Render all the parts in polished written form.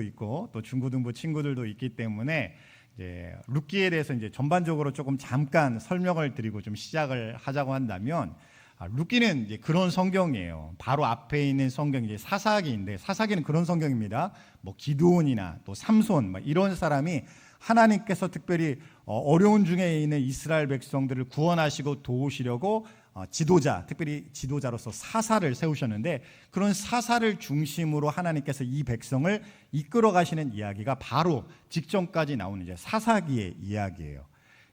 있고 또 중고등부 친구들도 있기 때문에 이제 룻기에 대해서 이제 전반적으로 조금 잠깐 설명을 드리고 좀 시작을 하자고 한다면, 룻기는 이제 그런 성경이에요. 바로 앞에 있는 성경이 이제 사사기인데, 사사기는 그런 성경입니다. 뭐 기드온이나 또 삼손 이런 사람이 하나님께서 특별히 어려운 중에 있는 이스라엘 백성들을 구원하시고 도우시려고 지도자, 특별히 지도자로서 사사를 세우셨는데, 그런 사사를 중심으로 하나님께서 이 백성을 이끌어 가시는 이야기가 바로 직전까지 나오는 이제 사사기의 이야기예요.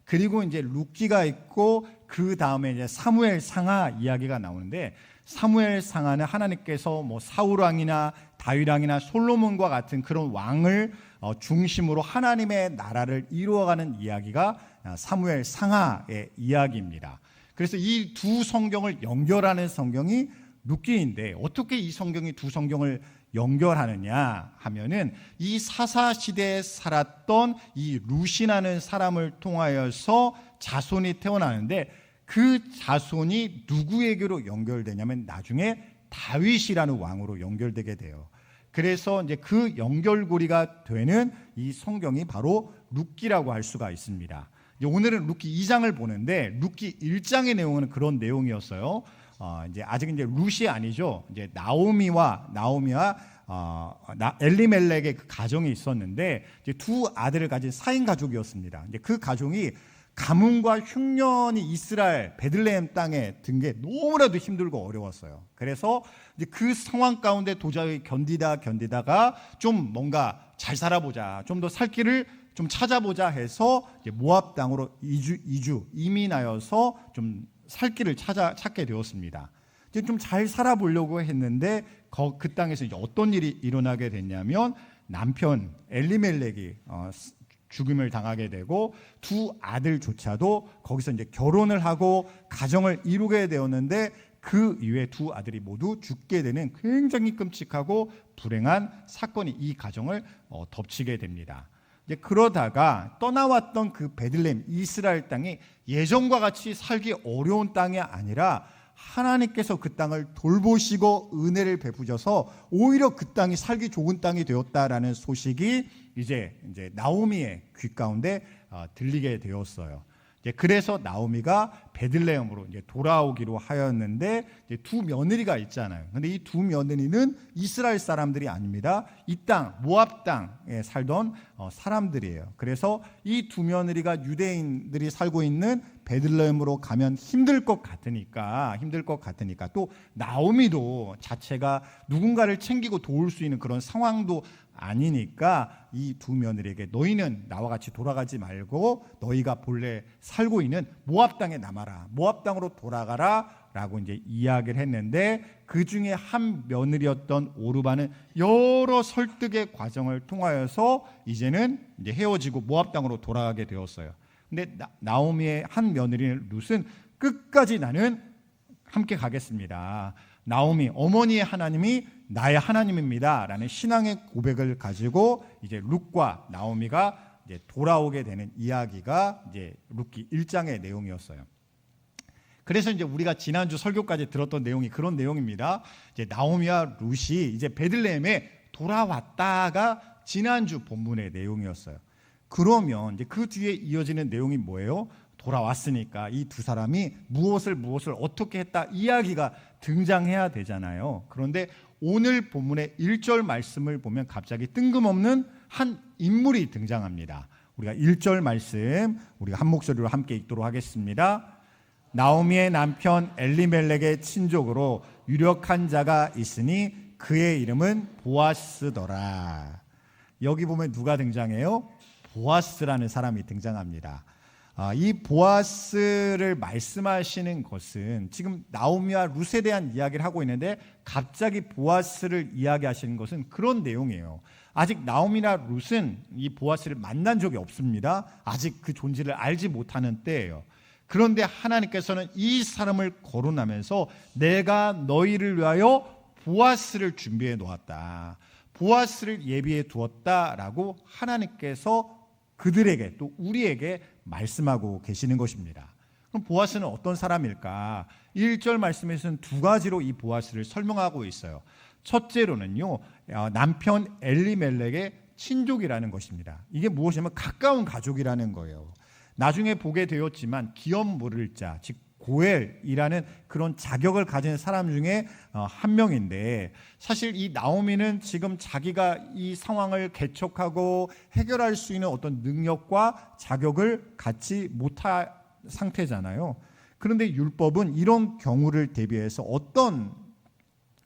그리고 이제 룻기가 있고 그 다음에 이제 사무엘 상하 이야기가 나오는데, 사무엘 상하는 하나님께서 뭐 사울 왕이나 다윗 왕이나 솔로몬과 같은 그런 왕을 중심으로 하나님의 나라를 이루어가는 이야기가 사무엘 상하의 이야기입니다. 그래서 이 두 성경을 연결하는 성경이 룻기인데, 어떻게 이 성경이 두 성경을 연결하느냐 하면은, 이 사사 시대에 살았던 이 룻이라는 사람을 통하여서 자손이 태어나는데, 그 자손이 누구에게로 연결되냐면 나중에 다윗이라는 왕으로 연결되게 돼요. 그래서 이제 그 연결고리가 되는 이 성경이 바로 룻기라고 할 수가 있습니다. 오늘은 룻기 2장을 보는데, 룻기 1장의 내용은 그런 내용이었어요. 이제 아직 이제 룻이 아니죠. 이제 나오미와 엘리멜렉의 그 가정이 있었는데, 이제 두 아들을 가진 4인 가족이었습니다. 이제 그 가정이 가뭄과 흉년이 이스라엘 베들레헴 땅에 든 게 너무나도 힘들고 어려웠어요. 그래서 이제 그 상황 가운데 도저히 견디다가 좀 뭔가 잘 살아보자, 좀 더 살 길을 좀 찾아보자 해서 이제 모압 땅으로 이민하여서 좀 살 길을 찾게 되었습니다. 이제 좀 잘 살아보려고 했는데, 그 땅에서 이제 어떤 일이 일어나게 됐냐면, 남편 엘리멜렉이 죽음을 당하게 되고, 두 아들조차도 거기서 이제 결혼을 하고 가정을 이루게 되었는데, 그 이후에 두 아들이 모두 죽게 되는 굉장히 끔찍하고 불행한 사건이 이 가정을 덮치게 됩니다. 이제 그러다가 떠나왔던 그 베들레헴 이스라엘 땅이 예전과 같이 살기 어려운 땅이 아니라, 하나님께서 그 땅을 돌보시고 은혜를 베푸셔서 오히려 그 땅이 살기 좋은 땅이 되었다라는 소식이 이제 나오미의 귀 가운데 들리게 되었어요. 그래서 나오미가 베들레헴으로 이제 돌아오기로 하였는데, 이제 두 며느리가 있잖아요. 근데 이 두 며느리는 이스라엘 사람들이 아닙니다. 이 땅 모압 땅에 살던 사람들이에요. 그래서 이 두 며느리가 유대인들이 살고 있는 베들레헴으로 가면 힘들 것 같으니까 또 나오미도 자체가 누군가를 챙기고 도울 수 있는 그런 상황도 아니니까, 이 두 며느리에게 너희는 나와 같이 돌아가지 말고 너희가 본래 살고 있는 모압 땅에 남아라, 모압 땅으로 돌아가라 라고 이제 이야기를 했는데, 그 중에 한 며느리였던 오르바는 여러 설득의 과정을 통하여서 이제는 이제 헤어지고 모압 땅으로 돌아가게 되었어요. 근데 나오미의 한 며느리는 룻은 끝까지 나는 함께 가겠습니다, 나오미 어머니의 하나님이 나의 하나님입니다 라는 신앙의 고백을 가지고 이제 룻과 나오미가 이제 돌아오게 되는 이야기가 이제 룻기 1장의 내용이었어요. 그래서 이제 우리가 지난주 설교까지 들었던 내용이 그런 내용입니다. 이제 나오미와 룻이 이제 베들레헴에 돌아왔다가 지난주 본문의 내용이었어요. 그러면 이제 그 뒤에 이어지는 내용이 뭐예요? 돌아왔으니까 이 두 사람이 무엇을 어떻게 했다 이야기가 등장해야 되잖아요. 그런데 오늘 본문의 1절 말씀을 보면 갑자기 뜬금없는 한 인물이 등장합니다. 우리가 1절 말씀 우리가 한 목소리로 함께 읽도록 하겠습니다. 나오미의 남편 엘리멜렉의 친족으로 유력한 자가 있으니 그의 이름은 보아스더라. 여기 보면 누가 등장해요? 보아스라는 사람이 등장합니다. 이 보아스를 말씀하시는 것은 지금 나오미와 룻에 대한 이야기를 하고 있는데, 갑자기 보아스를 이야기하시는 것은 그런 내용이에요. 아직 나오미나 룻은 이 보아스를 만난 적이 없습니다. 아직 그 존재를 알지 못하는 때예요. 그런데 하나님께서는 이 사람을 거론하면서 내가 너희를 위하여 보아스를 준비해 놓았다, 보아스를 예비해 두었다라고 하나님께서 그들에게 또 우리에게 말씀하고 계시는 것입니다. 그럼 보아스는 어떤 사람일까? 1절 말씀에서는 두 가지로 이 보아스를 설명하고 있어요. 첫째로는요, 남편 엘리멜렉의 친족이라는 것입니다. 이게 무엇이냐면 가까운 가족이라는 거예요. 나중에 보게 되었지만 기업 물을 자, 즉 고엘이라는 그런 자격을 가진 사람 중에 한 명인데, 사실 이 나오미는 지금 자기가 이 상황을 개척하고 해결할 수 있는 어떤 능력과 자격을 갖지 못한 상태잖아요. 그런데 율법은 이런 경우를 대비해서 어떤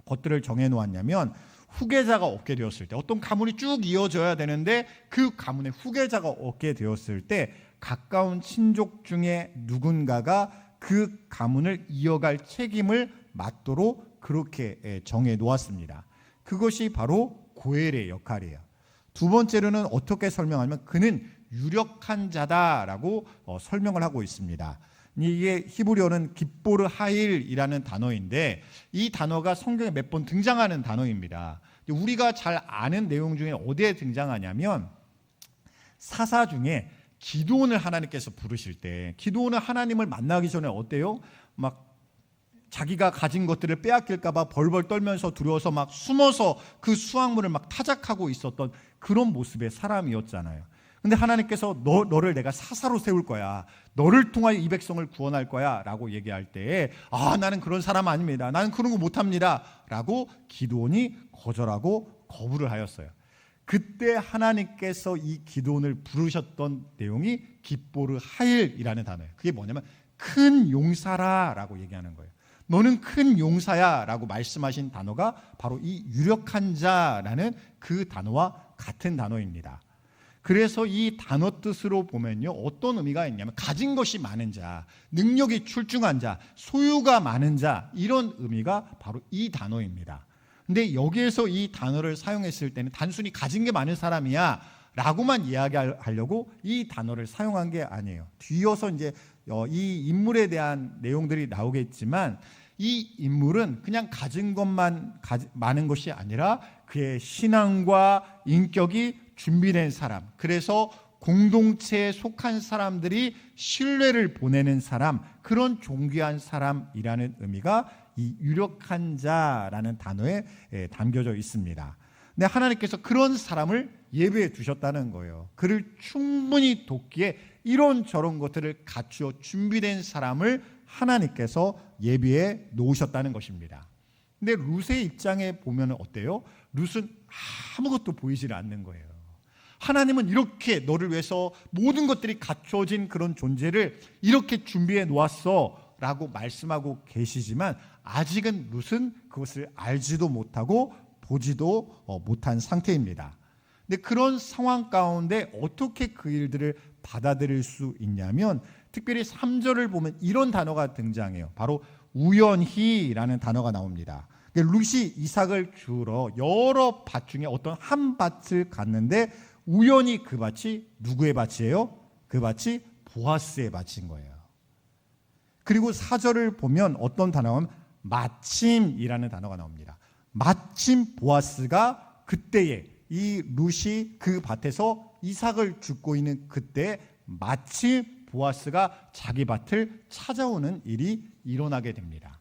것들을 정해놓았냐면, 후계자가 얻게 되었을 때, 어떤 가문이 쭉 이어져야 되는데 그 가문의 후계자가 얻게 되었을 때 가까운 친족 중에 누군가가 그 가문을 이어갈 책임을 맡도록 그렇게 정해 놓았습니다. 그것이 바로 고엘의 역할이에요. 두 번째로는 어떻게 설명하냐면 그는 유력한 자다라고 설명을 하고 있습니다. 이게 히브리어는 깃보르 하일이라는 단어인데, 이 단어가 성경에 몇 번 등장하는 단어입니다. 우리가 잘 아는 내용 중에 어디에 등장하냐면, 사사 중에 기드온을 하나님께서 부르실 때, 기드온은 하나님을 만나기 전에 어때요? 막 자기가 가진 것들을 빼앗길까 봐 벌벌 떨면서 두려워서 막 숨어서 그 수확물을 막 타작하고 있었던 그런 모습의 사람이었잖아요. 근데 하나님께서 너를 내가 사사로 세울 거야, 너를 통하여 이 백성을 구원할 거야 라고 얘기할 때, 나는 그런 사람 아닙니다, 나는 그런 거 못합니다 라고 기드온이 거절하고 거부를 하였어요. 그때 하나님께서 이 기드온을 부르셨던 내용이 깃보르 하일이라는 단어예요. 그게 뭐냐면 큰 용사라 라고 얘기하는 거예요. 너는 큰 용사야 라고 말씀하신 단어가 바로 이 유력한 자라는 그 단어와 같은 단어입니다. 그래서 이 단어 뜻으로 보면요, 어떤 의미가 있냐면 가진 것이 많은 자, 능력이 출중한 자, 소유가 많은 자, 이런 의미가 바로 이 단어입니다. 근데 여기에서 이 단어를 사용했을 때는 단순히 가진 게 많은 사람이야 라고만 이야기하려고 이 단어를 사용한 게 아니에요. 뒤어서 이제 이 인물에 대한 내용들이 나오겠지만, 이 인물은 그냥 가진 것만 많은 것이 아니라 그의 신앙과 인격이 준비된 사람, 그래서 공동체에 속한 사람들이 신뢰를 보내는 사람, 그런 존귀한 사람이라는 의미가 이 유력한 자라는 단어에 담겨져 있습니다. 근데 하나님께서 그런 사람을 예배해 두셨다는 거예요. 그를 충분히 돕기에 이런저런 것들을 갖추어 준비된 사람을 하나님께서 예비해 놓으셨다는 것입니다. 근데 룻의 입장에 보면 어때요? 룻은 아무것도 보이질 않는 거예요. 하나님은 이렇게 너를 위해서 모든 것들이 갖춰진 그런 존재를 이렇게 준비해 놓았어 라고 말씀하고 계시지만, 아직은 룻은 그것을 알지도 못하고 보지도 못한 상태입니다. 근데 그런 상황 가운데 어떻게 그 일들을 받아들일 수 있냐면, 특별히 3절을 보면 이런 단어가 등장해요. 바로 우연히라는 단어가 나옵니다. 룻이 이삭을 주우러 여러 밭 중에 어떤 한 밭을 갔는데, 우연히 그 밭이 누구의 밭이에요? 그 밭이 보아스의 밭인 거예요. 그리고 4절을 보면 어떤 단어가 나오면 마침이라는 단어가 나옵니다. 마침 보아스가 그때에 이 룻이 그 밭에서 이삭을 줍고 있는 그때 마침 보아스가 자기 밭을 찾아오는 일이 일어나게 됩니다.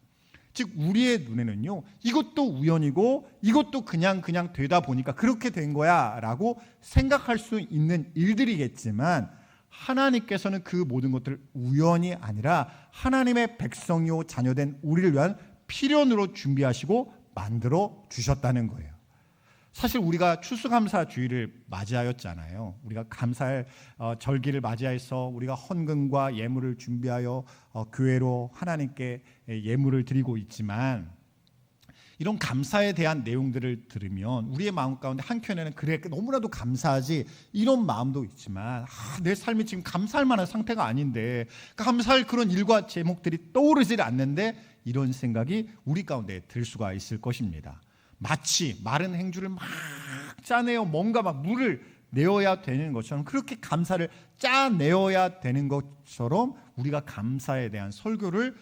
즉 우리의 눈에는요, 이것도 우연이고 이것도 그냥 되다 보니까 그렇게 된 거야 라고 생각할 수 있는 일들이겠지만, 하나님께서는 그 모든 것들을 우연이 아니라 하나님의 백성이요 자녀된 우리를 위한 필연으로 준비하시고 만들어 주셨다는 거예요. 사실 우리가 추수감사주의를 맞이하였잖아요. 우리가 감사의 절기를 맞이해서 우리가 헌금과 예물을 준비하여 교회로 하나님께 예물을 드리고 있지만, 이런 감사에 대한 내용들을 들으면 우리의 마음 가운데 한켠에는 그래 너무나도 감사하지 이런 마음도 있지만, 내 삶이 지금 감사할 만한 상태가 아닌데, 감사할 그런 일과 제목들이 떠오르질 않는데, 이런 생각이 우리 가운데 들 수가 있을 것입니다. 마치 마른 행주를 막 짜내어 뭔가 막 물을 내어야 되는 것처럼, 그렇게 감사를 짜내어야 되는 것처럼 우리가 감사에 대한 설교를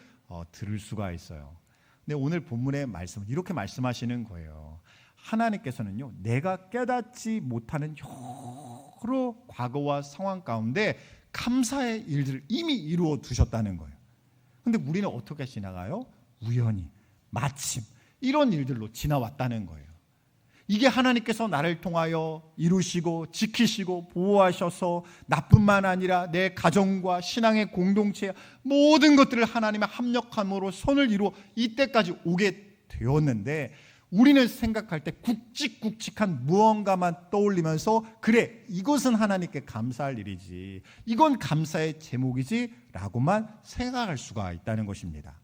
들을 수가 있어요. 근데 오늘 본문의 말씀은 이렇게 말씀하시는 거예요. 하나님께서는요, 내가 깨닫지 못하는 여러 과거와 상황 가운데 감사의 일들을 이미 이루어 두셨다는 거예요. 근데 우리는 어떻게 지나가요? 우연히, 마침 이런 일들로 지나왔다는 거예요. 이게 하나님께서 나를 통하여 이루시고 지키시고 보호하셔서 나뿐만 아니라 내 가정과 신앙의 공동체 모든 것들을 하나님의 합력함으로 선을 이루어 이때까지 오게 되었는데, 우리는 생각할 때 굵직굵직한 무언가만 떠올리면서 그래, 이것은 하나님께 감사할 일이지, 이건 감사의 제목이지 라고만 생각할 수가 있다는 것입니다.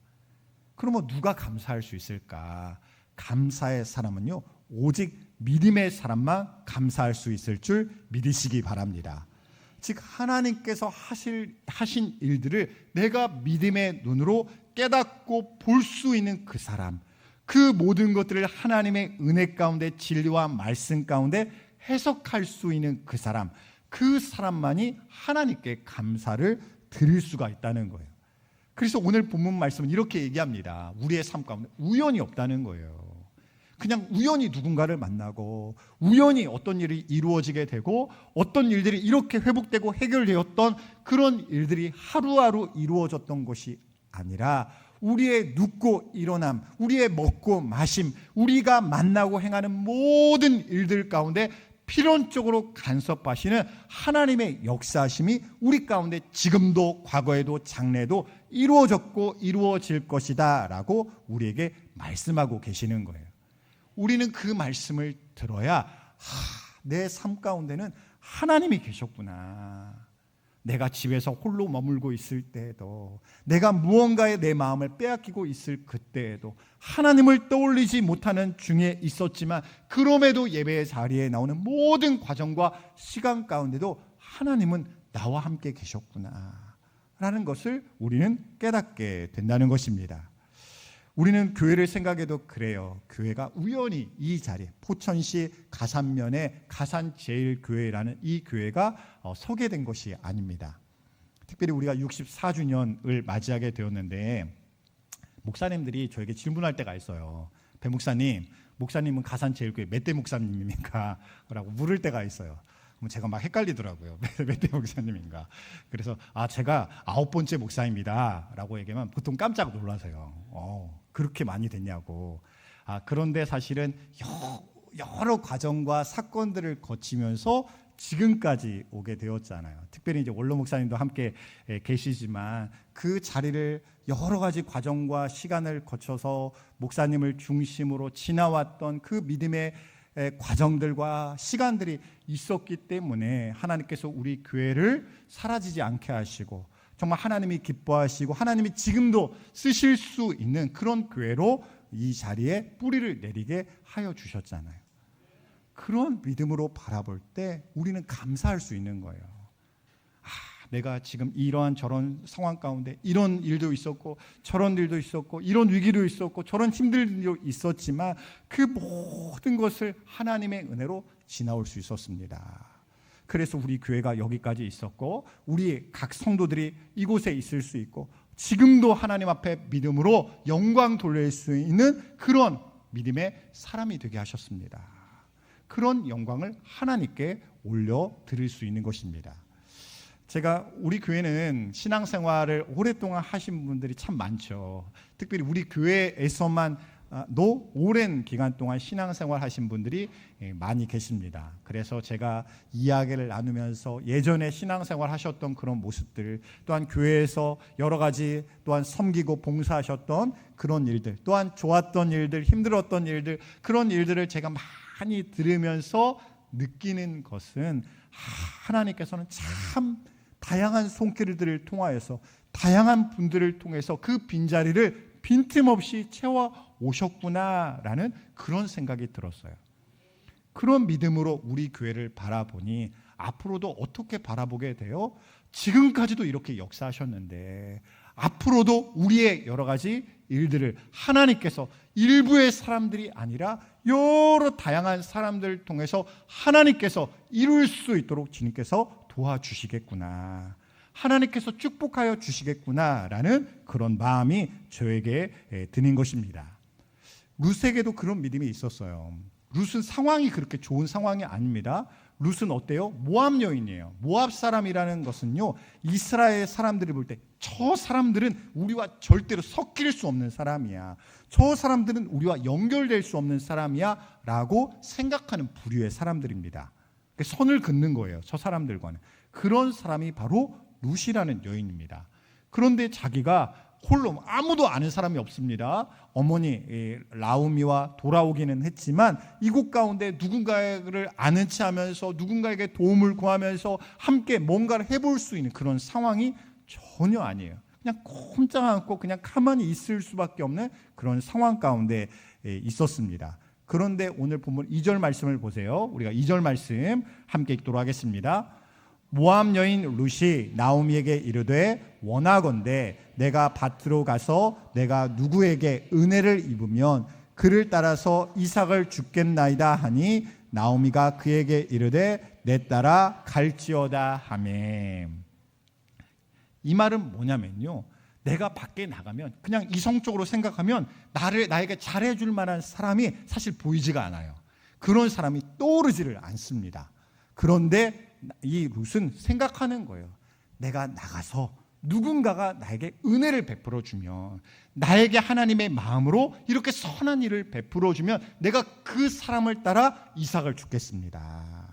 그러면 누가 감사할 수 있을까? 감사의 사람은요, 오직 믿음의 사람만 감사할 수 있을 줄 믿으시기 바랍니다. 즉 하나님께서 하신 일들을 내가 믿음의 눈으로 깨닫고 볼 수 있는 그 사람, 그 모든 것들을 하나님의 은혜 가운데 진리와 말씀 가운데 해석할 수 있는 그 사람, 그 사람만이 하나님께 감사를 드릴 수가 있다는 거예요. 그래서 오늘 본문 말씀은 이렇게 얘기합니다. 우리의 삶 가운데 우연이 없다는 거예요. 그냥 우연히 누군가를 만나고 우연히 어떤 일이 이루어지게 되고 어떤 일들이 이렇게 회복되고 해결되었던 그런 일들이 하루하루 이루어졌던 것이 아니라, 우리의 눕고 일어남, 우리의 먹고 마심, 우리가 만나고 행하는 모든 일들 가운데 필연적으로 간섭하시는 하나님의 역사심이 우리 가운데 지금도 과거에도 장래에도 이루어졌고 이루어질 것이다 라고 우리에게 말씀하고 계시는 거예요. 우리는 그 말씀을 들어야 내 삶 가운데는 하나님이 계셨구나. 내가 집에서 홀로 머물고 있을 때에도, 내가 무언가에 내 마음을 빼앗기고 있을 그때에도 하나님을 떠올리지 못하는 중에 있었지만, 그럼에도 예배의 자리에 나오는 모든 과정과 시간 가운데도 하나님은 나와 함께 계셨구나 라는 것을 우리는 깨닫게 된다는 것입니다. 우리는 교회를 생각해도 그래요. 교회가 우연히 이 자리에, 포천시 가산면의 가산제일교회라는 이 교회가 서게 된 것이 아닙니다. 특별히 우리가 64주년을 맞이하게 되었는데, 목사님들이 저에게 질문할 때가 있어요. 배 목사님, 목사님은 가산제일교회 몇 대 목사님입니까? 라고 물을 때가 있어요. 그럼 제가 막 헷갈리더라고요. 몇 대 목사님인가? 그래서 제가 9번째 목사입니다 라고 얘기하면 보통 깜짝 놀라세요. 그렇게 많이 됐냐고. 그런데 사실은 여러 과정과 사건들을 거치면서 지금까지 오게 되었잖아요. 특별히 이제 원로 목사님도 함께 계시지만, 그 자리를 여러 가지 과정과 시간을 거쳐서 목사님을 중심으로 지나왔던 그 믿음의 과정들과 시간들이 있었기 때문에 하나님께서 우리 교회를 사라지지 않게 하시고, 정말 하나님이 기뻐하시고 하나님이 지금도 쓰실 수 있는 그런 교회로 이 자리에 뿌리를 내리게 하여 주셨잖아요. 그런 믿음으로 바라볼 때 우리는 감사할 수 있는 거예요. 내가 지금 이러한 저런 상황 가운데 이런 일도 있었고 저런 일도 있었고 이런 위기도 있었고 저런 힘든 일도 있었지만, 그 모든 것을 하나님의 은혜로 지나올 수 있었습니다. 그래서 우리 교회가 여기까지 있었고, 우리 각 성도들이 이곳에 있을 수 있고, 지금도 하나님 앞에 믿음으로 영광 돌릴 수 있는 그런 믿음의 사람이 되게 하셨습니다. 그런 영광을 하나님께 올려드릴 수 있는 것입니다. 제가 우리 교회는 신앙생활을 오랫동안 하신 분들이 참 많죠. 특별히 우리 교회에서만 오랜 기간 동안 신앙생활 하신 분들이 많이 계십니다. 그래서 제가 이야기를 나누면서 예전에 신앙생활 하셨던 그런 모습들, 또한 교회에서 여러 가지 또한 섬기고 봉사하셨던 그런 일들, 또한 좋았던 일들, 힘들었던 일들, 그런 일들을 제가 많이 들으면서 느끼는 것은, 하나님께서는 참 다양한 손길들을 통하여서 다양한 분들을 통해서 그 빈자리를 빈틈없이 채워 오셨구나라는 그런 생각이 들었어요. 그런 믿음으로 우리 교회를 바라보니 앞으로도 어떻게 바라보게 돼요? 지금까지도 이렇게 역사하셨는데 앞으로도 우리의 여러 가지 일들을 하나님께서 일부의 사람들이 아니라 여러 다양한 사람들을 통해서 하나님께서 이룰 수 있도록 주님께서 도와주시겠구나, 하나님께서 축복하여 주시겠구나라는 그런 마음이 저에게 드는 것입니다. 룻에게도 그런 믿음이 있었어요. 룻은 상황이 그렇게 좋은 상황이 아닙니다. 룻은 어때요? 모압 여인이에요. 모압 사람이라는 것은요, 이스라엘 사람들이 볼 때 저 사람들은 우리와 절대로 섞일 수 없는 사람이야, 저 사람들은 우리와 연결될 수 없는 사람이야 라고 생각하는 부류의 사람들입니다. 선을 긋는 거예요, 저 사람들과는. 그런 사람이 바로 룻이라는 여인입니다. 그런데 자기가 홀로, 아무도 아는 사람이 없습니다. 어머니 라우미와 돌아오기는 했지만 이곳 가운데 누군가를 아는 체 하면서 누군가에게 도움을 구하면서 함께 뭔가를 해볼 수 있는 그런 상황이 전혀 아니에요. 그냥 꼼짝 않고 그냥 가만히 있을 수밖에 없는 그런 상황 가운데 있었습니다. 그런데 오늘 본문 2절 말씀을 보세요. 우리가 2절 말씀 함께 읽도록 하겠습니다. 모압 여인 룻이 나오미에게 이르되 원하건대 내가 밭으로 가서 내가 누구에게 은혜를 입으면 그를 따라서 이삭을 주겠나이다 하니 나오미가 그에게 이르되 내 따라 갈지어다 하매. 이 말은 뭐냐면요, 내가 밖에 나가면 그냥 이성적으로 생각하면 나에게 잘해줄 만한 사람이 사실 보이지가 않아요. 그런 사람이 떠오르지를 않습니다. 그런데 이 룻은 생각하는 거예요. 내가 나가서 누군가가 나에게 은혜를 베풀어 주면, 나에게 하나님의 마음으로 이렇게 선한 일을 베풀어 주면 내가 그 사람을 따라 이삭을 주겠습니다.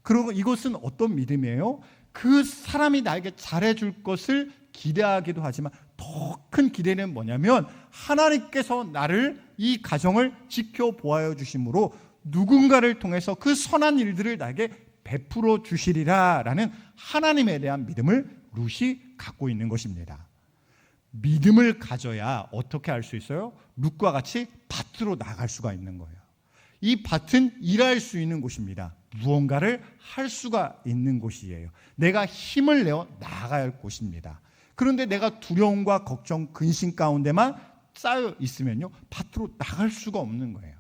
그리고 이것은 어떤 믿음이에요? 그 사람이 나에게 잘해줄 것을 기대하기도 하지만 더 큰 기대는 뭐냐면 하나님께서 나를, 이 가정을 지켜보아 주심으로 누군가를 통해서 그 선한 일들을 나에게 베풀어 주시리라라는 하나님에 대한 믿음을 룻이 갖고 있는 것입니다. 믿음을 가져야 어떻게 할 수 있어요? 룻과 같이 밭으로 나갈 수가 있는 거예요. 이 밭은 일할 수 있는 곳입니다. 무언가를 할 수가 있는 곳이에요. 내가 힘을 내어 나아가야 할 곳입니다. 그런데 내가 두려움과 걱정, 근심 가운데만 쌓여 있으면요, 밭으로 나갈 수가 없는 거예요.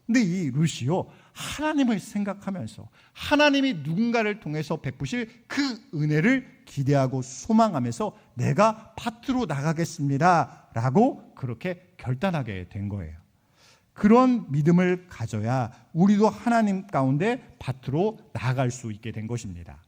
근데 이 룻이요, 하나님을 생각하면서 하나님이 누군가를 통해서 베푸실 그 은혜를 기대하고 소망하면서 내가 밭으로 나가겠습니다 라고 그렇게 결단하게 된 거예요. 그런 믿음을 가져야 우리도 하나님 가운데 밭으로 나아갈 수 있게 된 것입니다.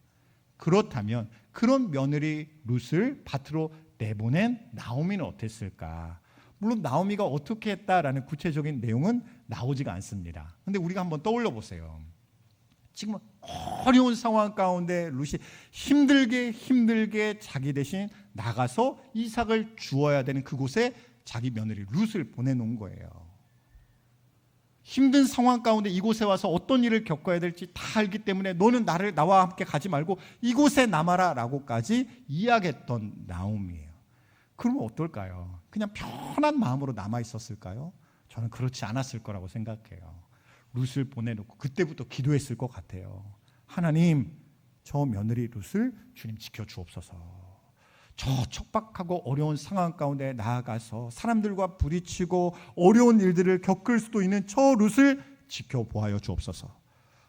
그렇다면 그런 며느리 룻을 밭으로 내보낸 나오미는 어땠을까? 물론 나오미가 어떻게 했다라는 구체적인 내용은 나오지가 않습니다. 그런데 우리가 한번 떠올려 보세요. 지금 어려운 상황 가운데 룻이 힘들게 자기 대신 나가서 이삭을 주어야 되는 그곳에 자기 며느리 룻을 보내놓은 거예요. 힘든 상황 가운데 이곳에 와서 어떤 일을 겪어야 될지 다 알기 때문에 너는 나와 함께 가지 말고 이곳에 남아라 라고까지 이야기했던 나오미예요. 그러면 어떨까요? 그냥 편한 마음으로 남아 있었을까요? 저는 그렇지 않았을 거라고 생각해요. 룻을 보내놓고 그때부터 기도했을 것 같아요. 하나님, 저 며느리 룻을 주님 지켜주옵소서. 저 척박하고 어려운 상황 가운데 나아가서 사람들과 부딪히고 어려운 일들을 겪을 수도 있는 저 룻을 지켜보아여 주옵소서.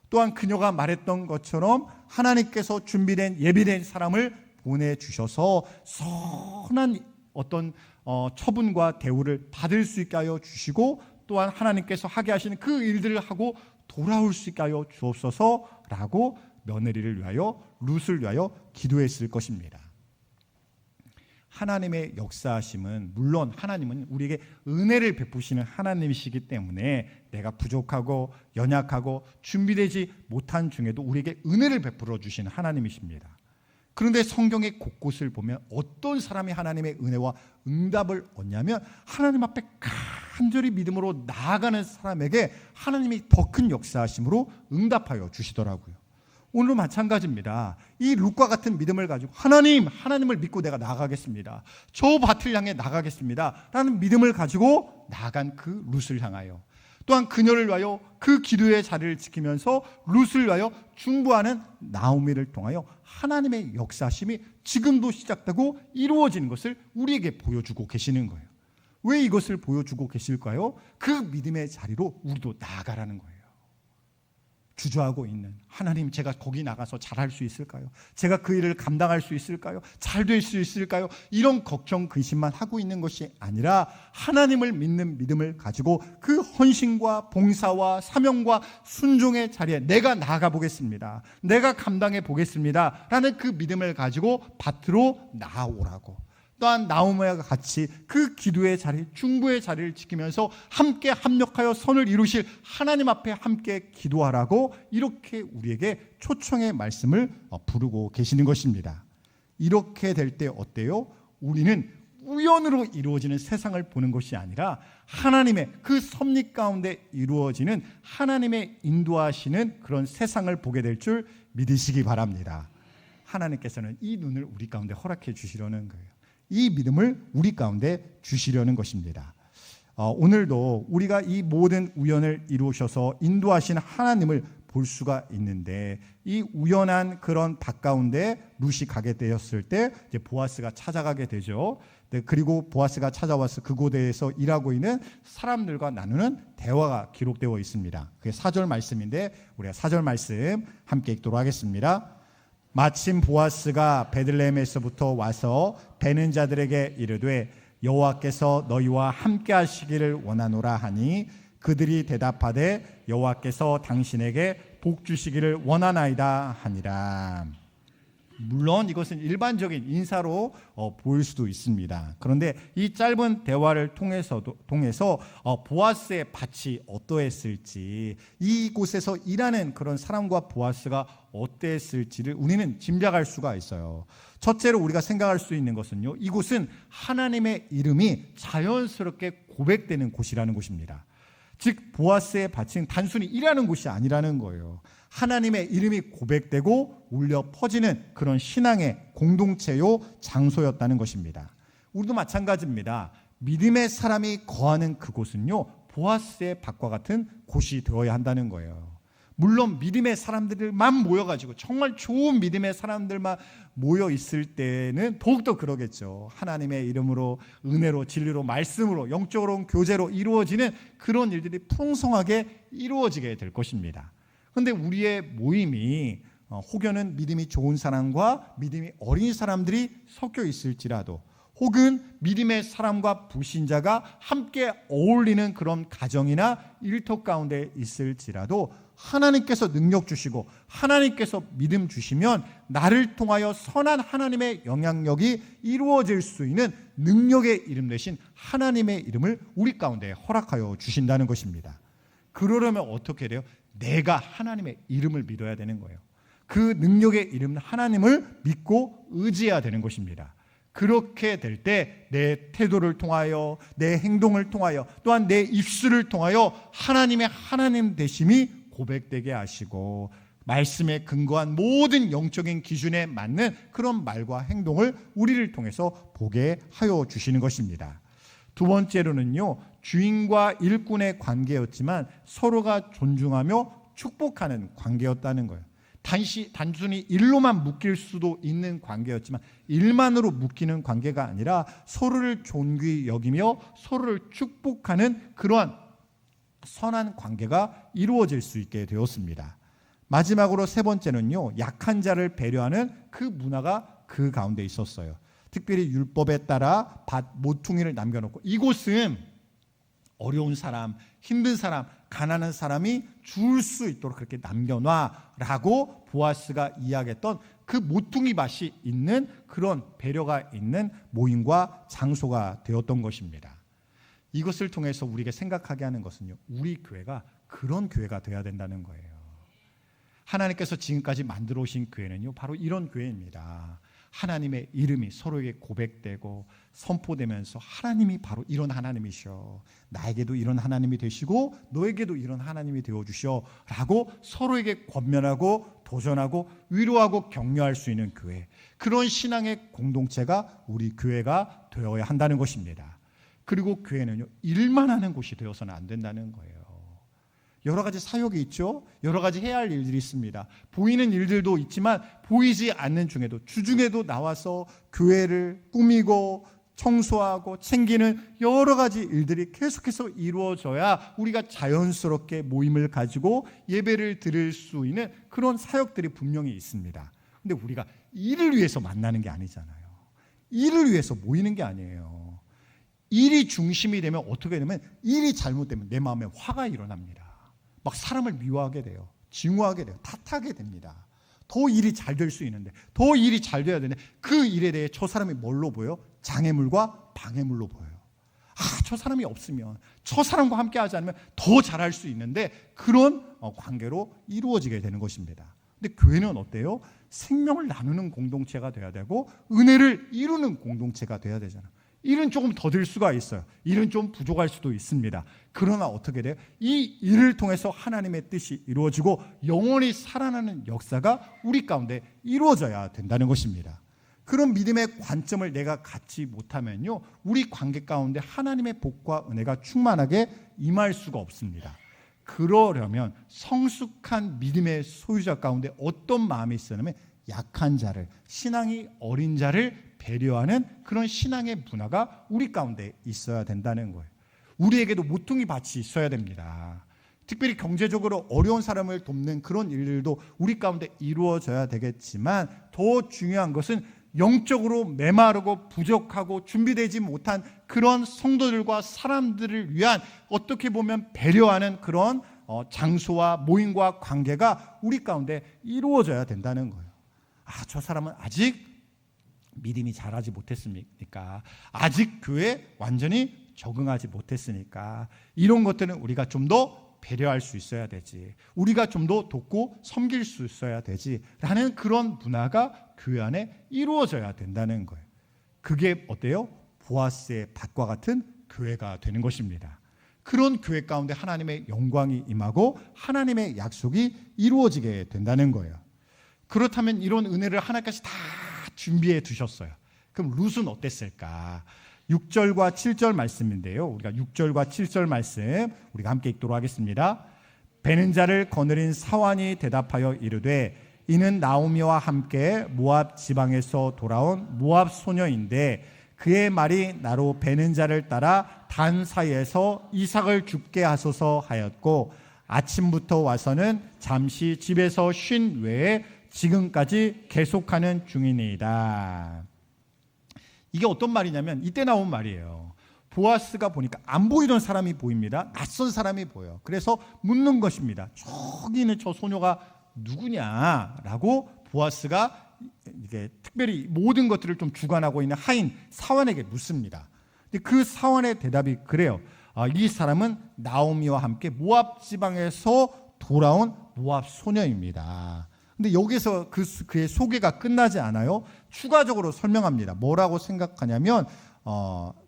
또한 그녀가 말했던 것처럼 하나님께서 준비된 예비된 사람을 보내주셔서 선한 어떤 처분과 대우를 받을 수 있게 하여 주시고, 또한 하나님께서 하게 하시는 그 일들을 하고 돌아올 수 있게 하여 주옵소서라고 며느리를 위하여, 룻을 위하여 기도했을 것입니다. 하나님의 역사하심은, 물론 하나님은 우리에게 은혜를 베푸시는 하나님이시기 때문에 내가 부족하고 연약하고 준비되지 못한 중에도 우리에게 은혜를 베풀어 주시는 하나님이십니다. 그런데 성경의 곳곳을 보면 어떤 사람이 하나님의 은혜와 응답을 얻냐면 하나님 앞에 간절히 믿음으로 나아가는 사람에게 하나님이 더 큰 역사하심으로 응답하여 주시더라고요. 오늘도 마찬가지입니다. 이 룻과 같은 믿음을 가지고 하나님을 믿고 내가 나아가겠습니다, 저 밭을 향해 나가겠습니다 라는 믿음을 가지고 나아간 그 룻을 향하여, 또한 그녀를 위하여 그 기도의 자리를 지키면서 룻을 위하여 중보하는 나오미를 통하여 하나님의 역사심이 지금도 시작되고 이루어지는 것을 우리에게 보여주고 계시는 거예요. 왜 이것을 보여주고 계실까요? 그 믿음의 자리로 우리도 나아가라는 거예요. 주저하고 있는, 하나님 제가 거기 나가서 잘할 수 있을까요? 제가 그 일을 감당할 수 있을까요? 잘 될 수 있을까요? 이런 걱정 근심만 하고 있는 것이 아니라 하나님을 믿는 믿음을 가지고 그 헌신과 봉사와 사명과 순종의 자리에 내가 나아가 보겠습니다, 내가 감당해 보겠습니다 라는 그 믿음을 가지고 밭으로 나아오라고, 또한 나오미와 같이 그 기도의 자리, 중보의 자리를 지키면서 함께 합력하여 선을 이루실 하나님 앞에 함께 기도하라고 이렇게 우리에게 초청의 말씀을 부르고 계시는 것입니다. 이렇게 될 때 어때요? 우리는 우연으로 이루어지는 세상을 보는 것이 아니라 하나님의 그 섭리 가운데 이루어지는 하나님의 인도하시는 그런 세상을 보게 될 줄 믿으시기 바랍니다. 하나님께서는 이 눈을 우리 가운데 허락해 주시려는 거예요. 이 믿음을 우리 가운데 주시려는 것입니다. 오늘도 우리가 이 모든 우연을 이루셔서 인도하신 하나님을 볼 수가 있는데, 이 우연한 그런 밭 가운데 룻이 가게 되었을 때 이제 보아스가 찾아가게 되죠. 그리고 보아스가 찾아와서 그곳에서 일하고 있는 사람들과 나누는 대화가 기록되어 있습니다. 그게 4절 말씀인데 우리가 4절 말씀 함께 읽도록 하겠습니다. 마침 보아스가 베들레헴에서부터 와서 베는 자들에게 이르되 여호와께서 너희와 함께 하시기를 원하노라 하니 그들이 대답하되 여호와께서 당신에게 복 주시기를 원하나이다 하니라. 물론 이것은 일반적인 인사로 보일 수도 있습니다. 그런데 이 짧은 대화를 통해서 보아스의 밭이 어떠했을지, 이곳에서 일하는 그런 사람과 보아스가 어땠을지를 우리는 짐작할 수가 있어요. 첫째로 우리가 생각할 수 있는 것은요, 이곳은 하나님의 이름이 자연스럽게 고백되는 곳이라는 곳입니다. 즉 보아스의 밭은 단순히 일하는 곳이 아니라는 거예요. 하나님의 이름이 고백되고 울려 퍼지는 그런 신앙의 공동체요 장소였다는 것입니다. 우리도 마찬가지입니다. 믿음의 사람이 거하는 그곳은요 보아스의 밭과 같은 곳이 되어야 한다는 거예요. 물론 믿음의 사람들만 모여가지고 정말 좋은 믿음의 사람들만 모여 있을 때는 더욱더 그러겠죠. 하나님의 이름으로, 은혜로, 진리로, 말씀으로, 영적으로, 교제로 이루어지는 그런 일들이 풍성하게 이루어지게 될 것입니다. 그런데 우리의 모임이 혹여는 믿음이 좋은 사람과 믿음이 어린 사람들이 섞여 있을지라도, 혹은 믿음의 사람과 불신자가 함께 어울리는 그런 가정이나 일터 가운데 있을지라도 하나님께서 능력 주시고 하나님께서 믿음 주시면 나를 통하여 선한 하나님의 영향력이 이루어질 수 있는 능력의 이름 대신 하나님의 이름을 우리 가운데 허락하여 주신다는 것입니다. 그러려면 어떻게 돼요? 내가 하나님의 이름을 믿어야 되는 거예요. 그 능력의 이름 하나님을 믿고 의지해야 되는 것입니다. 그렇게 될 때 내 태도를 통하여, 내 행동을 통하여, 또한 내 입술을 통하여 하나님의 하나님 되심이 고백되게 하시고 말씀에 근거한 모든 영적인 기준에 맞는 그런 말과 행동을 우리를 통해서 보게 하여 주시는 것입니다. 두 번째로는요, 주인과 일꾼의 관계였지만 서로가 존중하며 축복하는 관계였다는 거예요. 단순히 일로만 묶일 수도 있는 관계였지만 일만으로 묶이는 관계가 아니라 서로를 존귀히 여기며 서로를 축복하는 그러한 선한 관계가 이루어질 수 있게 되었습니다. 마지막으로 세 번째는요, 약한 자를 배려하는 그 문화가 그 가운데 있었어요. 특별히 율법에 따라 밭 모퉁이를 남겨놓고, 이곳은 어려운 사람, 힘든 사람, 가난한 사람이 줄 수 있도록 그렇게 남겨놔라고 보아스가 이야기했던 그 모퉁이 밭이 있는 그런 배려가 있는 모임과 장소가 되었던 것입니다. 이것을 통해서 우리에게 생각하게 하는 것은요, 우리 교회가 그런 교회가 되어야 된다는 거예요. 하나님께서 지금까지 만들어 오신 교회는요, 바로 이런 교회입니다. 하나님의 이름이 서로에게 고백되고 선포되면서 하나님이 바로 이런 하나님이셔, 나에게도 이런 하나님이 되시고 너에게도 이런 하나님이 되어주셔 라고 서로에게 권면하고 도전하고 위로하고 격려할 수 있는 교회, 그런 신앙의 공동체가 우리 교회가 되어야 한다는 것입니다. 그리고 교회는요, 일만 하는 곳이 되어서는 안 된다는 거예요. 여러 가지 사역이 있죠. 여러 가지 해야 할 일들이 있습니다. 보이는 일들도 있지만 보이지 않는 중에도, 주중에도 나와서 교회를 꾸미고 청소하고 챙기는 여러 가지 일들이 계속해서 이루어져야 우리가 자연스럽게 모임을 가지고 예배를 드릴 수 있는 그런 사역들이 분명히 있습니다. 근데 우리가 일을 위해서 만나는 게 아니잖아요. 일을 위해서 모이는 게 아니에요. 일이 중심이 되면 어떻게 되면 일이 잘못되면 내 마음에 화가 일어납니다. 막 사람을 미워하게 돼요. 증오하게 돼요. 탓하게 됩니다. 더 일이 잘 될 수 있는데, 더 일이 잘 돼야 되는데 그 일에 대해 저 사람이 뭘로 보여? 장애물과 방해물로 보여요. 저 사람이 없으면, 저 사람과 함께 하지 않으면 더 잘할 수 있는데 그런 관계로 이루어지게 되는 것입니다. 근데 교회는 어때요? 생명을 나누는 공동체가 돼야 되고 은혜를 이루는 공동체가 돼야 되잖아요. 일은 조금 더딜 수가 있어요. 일은 좀 부족할 수도 있습니다. 그러나 어떻게 돼요? 이 일을 통해서 하나님의 뜻이 이루어지고 영원히 살아나는 역사가 우리 가운데 이루어져야 된다는 것입니다. 그런 믿음의 관점을 내가 갖지 못하면요, 우리 관계 가운데 하나님의 복과 은혜가 충만하게 임할 수가 없습니다. 그러려면 성숙한 믿음의 소유자 가운데 어떤 마음이 있으냐면 약한 자를, 신앙이 어린 자를 배려하는 그런 신앙의 문화가 우리 가운데 있어야 된다는 거예요. 우리에게도 모퉁이 밭이 있어야 됩니다. 특별히 경제적으로 어려운 사람을 돕는 그런 일들도 우리 가운데 이루어져야 되겠지만 더 중요한 것은 영적으로 메마르고 부족하고 준비되지 못한 그런 성도들과 사람들을 위한 어떻게 보면 배려하는 그런 장소와 모임과 관계가 우리 가운데 이루어져야 된다는 거예요. 저 사람은 아직 믿음이 자라지 못했습니까? 아직 교회에 완전히 적응하지 못했으니까 이런 것들은 우리가 좀 더 배려할 수 있어야 되지, 우리가 좀 더 돕고 섬길 수 있어야 되지 라는 그런 문화가 교회 안에 이루어져야 된다는 거예요. 그게 어때요? 보아스의 밭과 같은 교회가 되는 것입니다. 그런 교회 가운데 하나님의 영광이 임하고 하나님의 약속이 이루어지게 된다는 거예요. 그렇다면 이런 은혜를 하나님께서 다 준비해 두셨어요. 그럼 룻은 어땠을까? 6절과 7절 말씀인데요, 우리가 6절과 7절 말씀 우리가 함께 읽도록 하겠습니다. 베는 자를 거느린 사환이 대답하여 이르되 이는 나오미와 함께 모압 지방에서 돌아온 모압 소녀인데 그의 말이 나로 베는 자를 따라 단 사이에서 이삭을 죽게 하소서 하였고 아침부터 와서는 잠시 집에서 쉰 외에 지금까지 계속하는 중이니이다. 이게 어떤 말이냐면 이때 나온 말이에요. 보아스가 보니까 안 보이던 사람이 보입니다. 낯선 사람이 보여요. 그래서 묻는 것입니다. 저기는 저 소녀가 누구냐라고 보아스가 이게 특별히 모든 것들을 좀 주관하고 있는 하인 사환에게 묻습니다. 근데 그 사환의 대답이 그래요. 이 사람은 나오미와 함께 모압 지방에서 돌아온 모압 소녀입니다. 근데 여기서 그의 소개가 끝나지 않아요. 추가적으로 설명합니다. 뭐라고 생각하냐면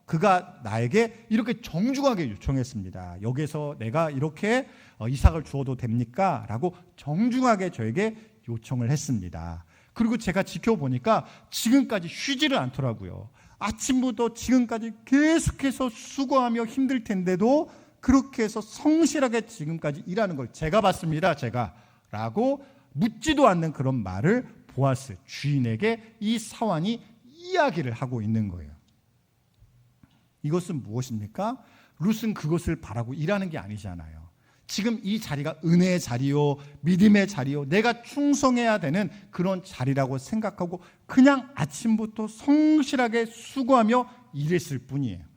그가 나에게 이렇게 정중하게 요청했습니다. 여기서 내가 이렇게 이삭을 주어도 됩니까? 라고 정중하게 저에게 요청을 했습니다. 그리고 제가 지켜보니까 지금까지 쉬지를 않더라고요. 아침부터 지금까지 계속해서 수고하며 힘들 텐데도 그렇게 해서 성실하게 지금까지 일하는 걸 제가 봤습니다. 제가 라고 묻지도 않는 그런 말을 보아스 주인에게 이 사환이 이야기를 하고 있는 거예요. 이것은 무엇입니까? 룻은 그것을 바라고 일하는 게 아니잖아요. 지금 이 자리가 은혜의 자리요, 믿음의 자리요, 내가 충성해야 되는 그런 자리라고 생각하고 그냥 아침부터 성실하게 수고하며 일했을 뿐이에요.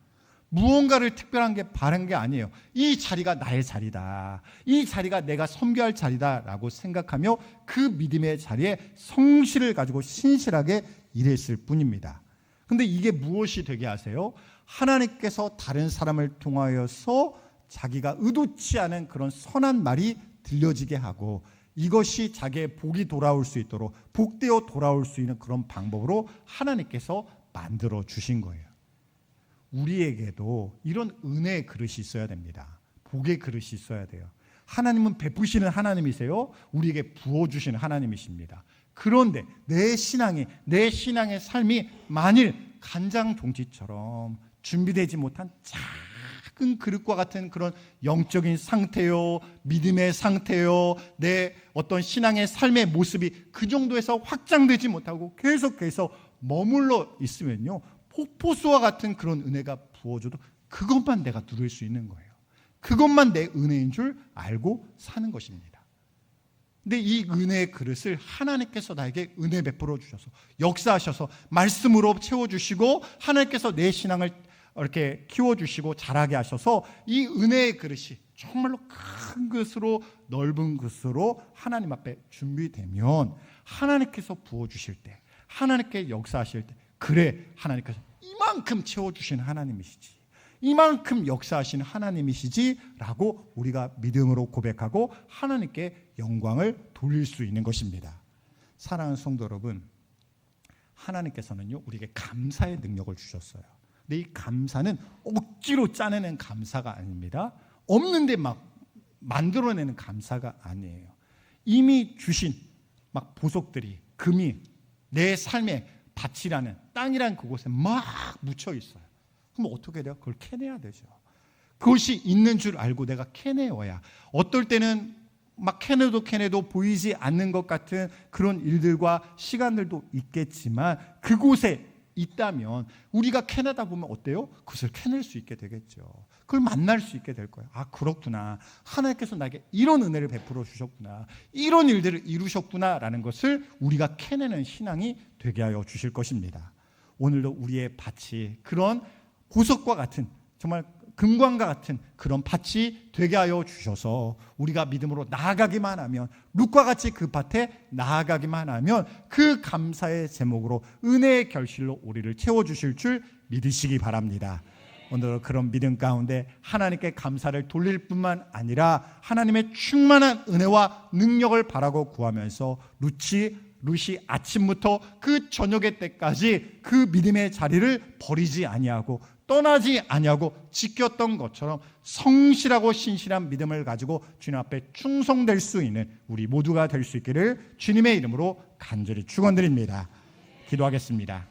무언가를 특별한 게 바란 게 아니에요. 이 자리가 나의 자리다, 이 자리가 내가 섬겨야 할 자리다라고 생각하며 그 믿음의 자리에 성실을 가지고 신실하게 일했을 뿐입니다. 그런데 이게 무엇이 되게 하세요? 하나님께서 다른 사람을 통하여서 자기가 의도치 않은 그런 선한 말이 들려지게 하고 이것이 자기의 복이 돌아올 수 있도록 복되어 돌아올 수 있는 그런 방법으로 하나님께서 만들어 주신 거예요. 우리에게도 이런 은혜의 그릇이 있어야 됩니다. 복의 그릇이 있어야 돼요. 하나님은 베푸시는 하나님이세요. 우리에게 부어주시는 하나님이십니다. 그런데 내 신앙의 삶이 만일 간장종지처럼 준비되지 못한 작은 그릇과 같은 그런 영적인 상태요, 믿음의 상태요, 내 어떤 신앙의 삶의 모습이 그 정도에서 확장되지 못하고 계속해서 머물러 있으면요, 폭포수와 같은 그런 은혜가 부어줘도 그것만 내가 누릴 수 있는 거예요. 그것만 내 은혜인 줄 알고 사는 것입니다. 근데 이 은혜의 그릇을 하나님께서 나에게 은혜 베풀어 주셔서 역사하셔서 말씀으로 채워주시고 하나님께서 내 신앙을 이렇게 키워주시고 자라게 하셔서 이 은혜의 그릇이 정말로 큰 것으로 넓은 것으로 하나님 앞에 준비되면 하나님께서 부어주실 때, 하나님께 역사하실 때, 그래 하나님께서 이만큼 채워주신 하나님이시지, 이만큼 역사하신 하나님이시지 라고 우리가 믿음으로 고백하고 하나님께 영광을 돌릴 수 있는 것입니다. 사랑하는 성도 여러분, 하나님께서는요 우리에게 감사의 능력을 주셨어요. 근데 이 감사는 억지로 짜내는 감사가 아닙니다. 없는데 막 만들어내는 감사가 아니에요. 이미 주신 막 보석들이, 금이 내 삶의 밭이라는 땅이라는 그곳에 막 묻혀 있어요. 그럼 어떻게 돼요? 그걸 캐내야 되죠. 그것이 있는 줄 알고 내가 캐내어야, 어떨 때는 막 캐내도 보이지 않는 것 같은 그런 일들과 시간들도 있겠지만 그곳에 있다면 우리가 캐내다 보면 어때요? 그것을 캐낼 수 있게 되겠죠. 그걸 만날 수 있게 될 거예요. 아, 그렇구나. 하나님께서 나에게 이런 은혜를 베풀어 주셨구나. 이런 일들을 이루셨구나 라는 것을 우리가 캐내는 신앙이 되게 하여 주실 것입니다. 오늘도 우리의 밭이 그런 보석과 같은, 정말 금광과 같은 그런 밭이 되게 하여 주셔서 우리가 믿음으로 나아가기만 하면, 룻과 같이 그 밭에 나아가기만 하면 그 감사의 제목으로 은혜의 결실로 우리를 채워주실 줄 믿으시기 바랍니다. 오늘 그런 믿음 가운데 하나님께 감사를 돌릴 뿐만 아니라 하나님의 충만한 은혜와 능력을 바라고 구하면서 룻이 아침부터 그 저녁의 때까지 그 믿음의 자리를 버리지 아니하고 떠나지 아니하고 지켰던 것처럼 성실하고 신실한 믿음을 가지고 주님 앞에 충성될 수 있는 우리 모두가 될 수 있기를 주님의 이름으로 간절히 축원드립니다. 기도하겠습니다.